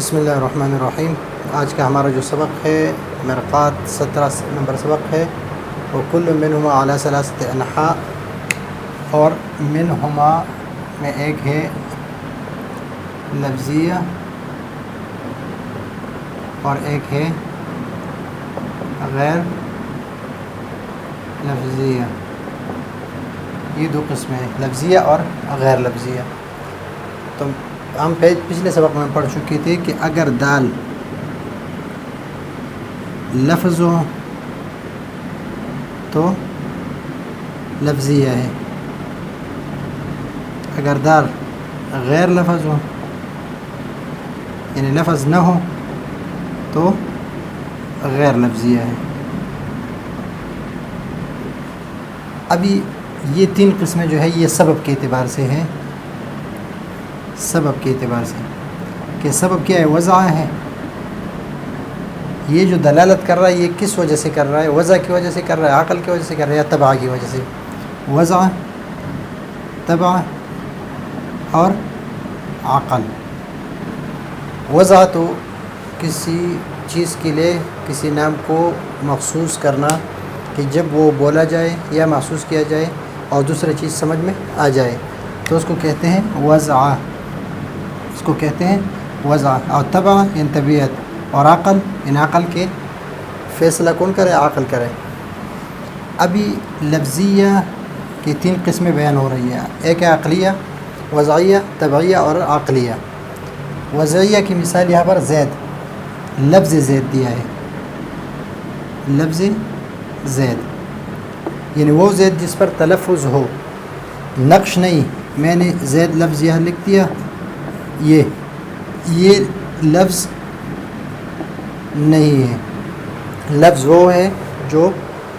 بسم اللہ الرحمن الرحیم۔ آج کا ہمارا جو سبق ہے مرقات 17 نمبر سبق ہے، وہ کل منہما علی ثلاثۃ انحاء، اور منہما میں ایک ہے لفظیہ اور ایک ہے غیر لفظیہ۔ یہ دو قسمیں ہیں، لفظیہ اور غیر لفظیہ۔ تو ہم پچھلے سبق میں پڑھ چکے تھے کہ اگر دال لفظ ہو تو لفظیہ ہے، اگر دال غیر لفظ ہو یعنی لفظ نہ ہو تو غیر لفظیہ ہے۔ ابھی یہ تین قسمیں جو ہے یہ سبب کے اعتبار سے ہیں، سبب کے اعتبار سے کہ سبب کیا ہے؟ وضع ہے۔ یہ جو دلالت کر رہا ہے یہ کس وجہ سے کر رہا ہے؟ وضع کی وجہ سے کر رہا ہے، عقل کی وجہ سے کر رہا ہے، یا تبع کی وجہ سے؟ وضع، تبع اور عقل۔ وضع تو کسی چیز کے لیے کسی نام کو مخصوص کرنا کہ جب وہ بولا جائے یا محسوس کیا جائے اور دوسری چیز سمجھ میں آ جائے تو اس کو کہتے ہیں وضع، اس کو کہتے ہیں وضع۔ اور تبع ان طبیعت، اور عقل ان عقل کے فیصلہ کون کرے؟ عقل کرے۔ ابھی لفظیہ کی تین قسمیں بیان ہو رہی ہیں، ایک ہے عقلیہ، وضعیہ، تبعیہ اور عقلیہ۔ وضعیہ کی مثال یہاں پر زید، لفظ زید دیا ہے، لفظ زید یعنی وہ زید جس پر تلفظ ہو، نقش نہیں۔ میں نے زید لفظ یہاں لکھ دیا، یہ لفظ نہیں ہے۔ لفظ وہ ہے جو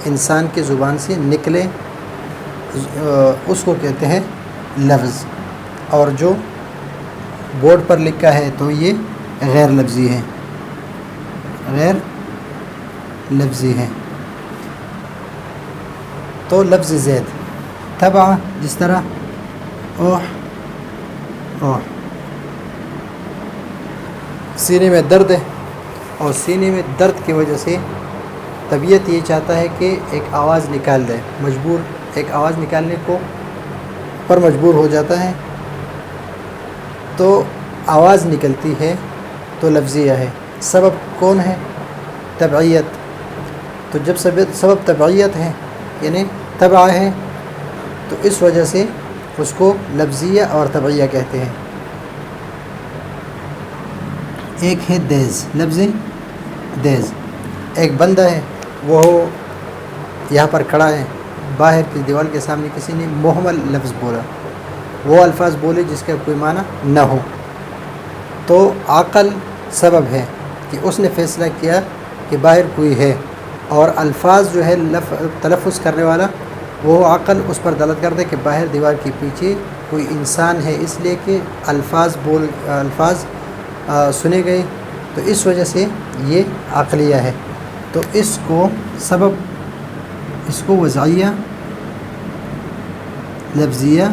انسان کی زبان سے نکلے، اس کو کہتے ہیں لفظ، اور جو بورڈ پر لکھا ہے تو یہ غیر لفظی ہے، غیر لفظی ہے۔ تو لفظ زید۔ تبع جس طرح اوح، اوح، سینے میں درد ہے اور سینے میں درد کی وجہ سے طبیعت یہ چاہتا ہے کہ ایک آواز نکال دے، مجبور ایک آواز نکالنے کو پر مجبور ہو جاتا ہے، تو آواز نکلتی ہے تو لفظیہ ہے۔ سبب کون ہے؟ تبعیت۔ تو جب سبب تبعیت ہے یعنی تبع ہے تو اس وجہ سے اس کو لفظیہ اور تبعیہ کہتے ہیں۔ ایک ہے دیز، لفظ دیز۔ ایک بندہ ہے، وہ یہاں پر کھڑا ہے، باہر کی دیوار کے سامنے کسی نے مہمل لفظ بولا، وہ الفاظ بولے جس کا کوئی معنی نہ ہو، تو عقل سبب ہے کہ اس نے فیصلہ کیا کہ باہر کوئی ہے، اور الفاظ جو ہے تلفظ کرنے والا وہ عقل اس پر دلالت کرتا ہے کہ باہر دیوار کے پیچھے کوئی انسان ہے، اس لیے کہ الفاظ سنے گئے، تو اس وجہ سے یہ عقلیہ ہے۔ تو اس کو سبب، اس کو وضعیہ، لفظیہ،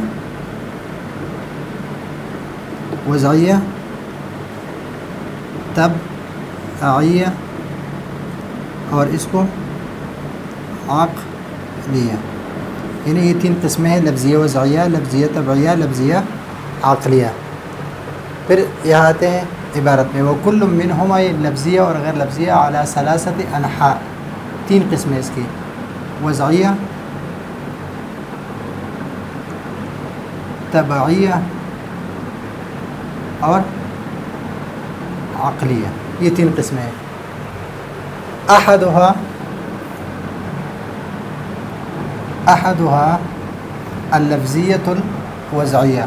وضعیہ، تبعیہ، اور اس کو عقلیہ، یعنی یہ تین قسمیں ہیں، لفظیہ وضعیہ، لفظیہ تبعیہ، لفظیہ عقلیہ۔ پھر یہاں آتے ہیں عبارت میں، وہ کل منہما، یہ لفظیہ اور غیر لفظیہ، علی ثلاثۃ انحاء، تین قسمیں اس کی، وضعیہ، تبعیہ اور عقلیہ، یہ تین قسمیں ہیں۔ احدها اللفظیۃ الوضعیہ،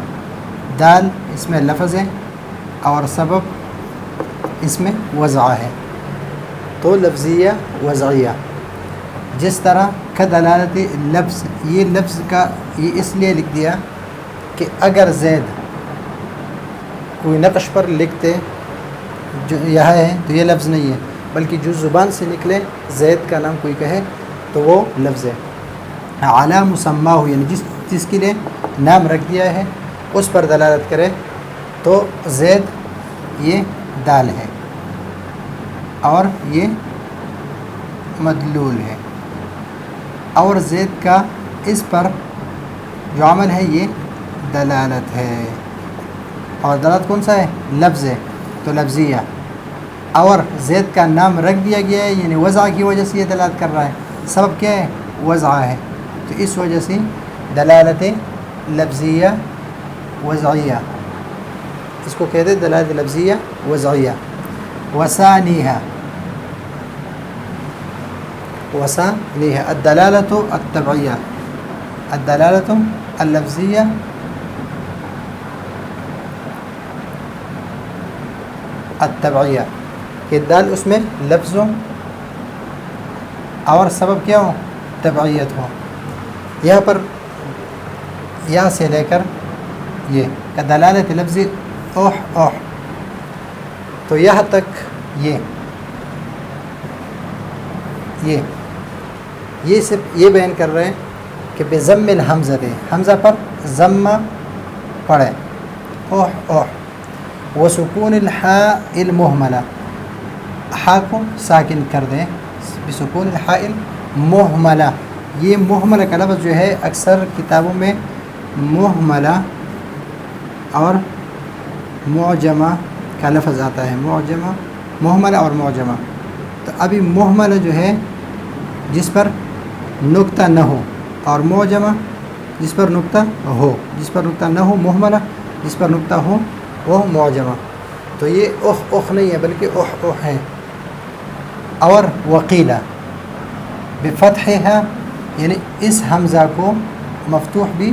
دال اس میں لفظ ہے اور سبب اس میں وضع ہے، تو لفظیہ وضعیہ۔ جس طرح کا دلالت لفظ، یہ لفظ کا یہ اس لیے لکھ دیا کہ اگر زید کوئی نقش پر لکھتے جو یہاں ہے تو یہ لفظ نہیں ہے، بلکہ جو زبان سے نکلے زید کا نام کوئی کہے تو وہ لفظ ہے۔ علی مسماہ، یعنی جس چیز کے لیے نام رکھ دیا ہے اس پر دلالت کرے تو زید یہ دال ہے اور یہ مدلول ہے، اور زید کا اس پر جو عمل ہے یہ دلالت ہے، اور دلالت کون سا ہے؟ لفظ ہے تو لفظیہ، اور زید کا نام رکھ دیا گیا ہے یعنی وضع کی وجہ سے یہ دلالت کر رہا ہے، سبب کیا ہے؟ وضع ہے، تو اس وجہ سے دلالت لفظیہ وضعیہ، اس کو کہتے ہیں دلالت لفظیہ وضعیہ۔ وثانیہا الدلالۃ التبعیہ، الدلالۃ اللفظیہ التبعیہ، کہ دال اس میں لفظ ہو اور سبب کیا ہو؟ تبعیت ہو۔ یہاں پر یہاں سے لے کر یہ کہ دلالت لفظی اوح اوح، تو یہاں تک یہ صرف یہ بیان کر رہے ہیں کہ بضم الحمزہ، حمزہ پر ضمہ پڑھے، اوح اوح، وسکون الحاء المہملہ، حا کو ساکن کر دیں، بسکون الحاء المہملہ، یہ مہملہ کا لفظ جو ہے اکثر کتابوں میں مہملہ اور معجمہ کا لفظ آتا ہے، معجمہ، مہملہ اور معجمہ، تو ابھی مہملہ جو ہے جس پر نقطہ نہ ہو، اور معجمہ جس پر نقطہ ہو، جس پر نقطہ نہ ہو مہملہ، جس پر نقطہ ہو وہ معجمہ، تو یہ اوح اوح نہیں ہے بلکہ اوح اوح ہے۔ اور وقیلہ بفتحہا، یعنی اس حمزہ کو مفتوح بھی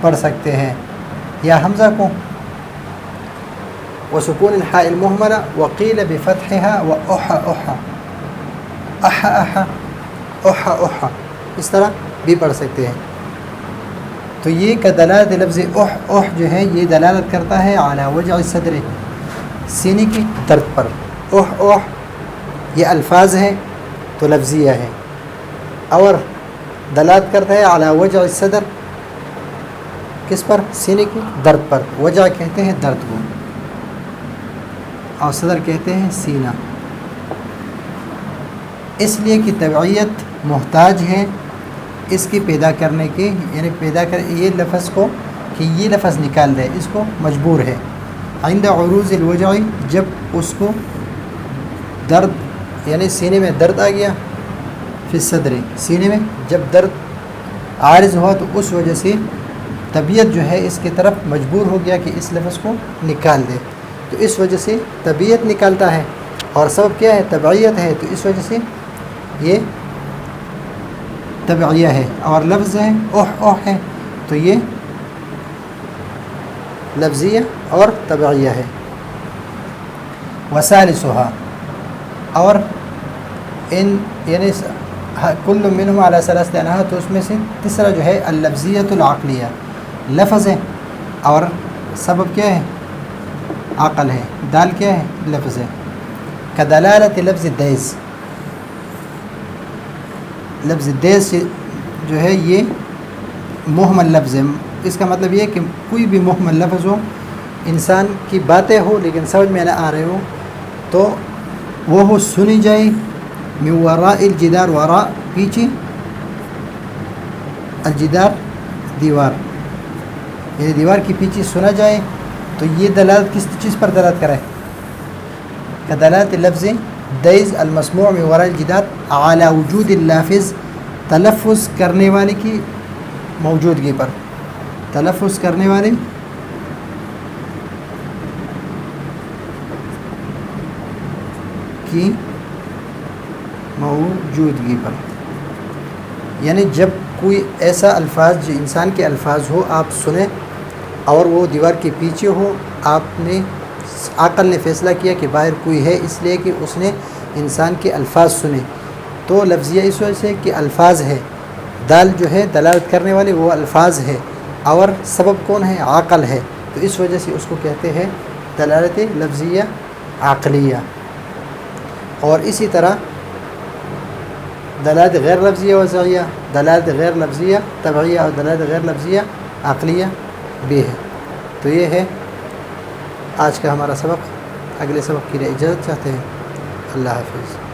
پڑھ سکتے ہیں، یا حمزہ کو وسکون الحاء المہملہ وقیل بفتحہا واح اوح، اح اح اوح اوح، اس طرح بھی پڑھ سکتے ہیں۔ تو یہ کہ دلالت لفظ اوح اوح جو ہے یہ دلالت کرتا ہے علی وجع الصدر، سینے کی درد پر، اوح اوح یہ الفاظ ہیں تو لفظیہ ہے، اور دلالت کرتا ہے علی وجع الصدر، کس پر؟ سینے کی درد پر، وجع کہتے ہیں درد کو اور صدر کہتے ہیں سینہ، اس لیے کہ تبعیت محتاج ہے اس کی پیدا کرنے کی، یعنی پیدا کر یہ لفظ کو کہ یہ لفظ نکال دے، اس کو مجبور ہے۔ عند عروض الوجع، جب اس کو درد یعنی سینے میں درد آ گیا، فی الصدر، سینے میں جب درد عارض ہوا تو اس وجہ سے طبیعت جو ہے اس کی طرف مجبور ہو گیا کہ اس لفظ کو نکال دے، تو اس وجہ سے طبیعت نکالتا ہے، اور سبب کیا ہے؟ تبعیت ہے، تو اس وجہ سے یہ تبعیہ ہے، اور لفظ ہے اوح اوح ہے تو یہ لفظیہ اور تبعیہ ہے۔ وثالثھا، اور ان یعنی کل منہم علی ثلاثۃ انحاء، تو اس میں سے تیسرا جو ہے اللفظیۃ العقلیہ، لفظ ہے اور سبب کیا ہے؟ عقل ہے، دال کیا ہے؟ لفظ ہے، کدلالت لفظ دیز، لفظ دیز جو ہے یہ محمل لفظ ہے، اس کا مطلب یہ کہ کوئی بھی محمل لفظ ہو، انسان کی باتیں ہو لیکن سمجھ میں نہ آ رہے ہو تو وہ سنی جائے، من وراء الجدار، وراء پیچھے، الجدار دیوار، یعنی دیوار کے پیچھے سنا جائے، تو یہ دلالت کس چیز پر دلالت کرے؟ کدلالت لفظ دیز المسموع من وراء الجدار علی وجود اللافظ، تلفظ کرنے والے کی موجودگی پر، تلفظ کرنے والے کی موجودگی پر، یعنی جب کوئی ایسا الفاظ جو انسان کے الفاظ ہو آپ سنیں اور وہ دیوار کے پیچھے ہو، آپ نے عقل نے فیصلہ کیا کہ باہر کوئی ہے، اس لیے کہ اس نے انسان کے الفاظ سنے، تو لفظیہ اس وجہ سے کہ الفاظ ہے، دال جو ہے دلالت کرنے والے وہ الفاظ ہے، اور سبب کون ہے؟ عقل ہے، تو اس وجہ سے اس کو کہتے ہیں دلالت لفظیہ عقلیہ۔ اور اسی طرح دلالت غیر لفظیہ وضعیہ، دلالت غیر لفظیہ تبعیہ، اور دلالت غیر لفظیہ عقلیہ بھی ہے۔ تو یہ ہے آج کا ہمارا سبق۔ اگلے سبق کے لیے اجازت چاہتے ہیں. اللہ حافظ.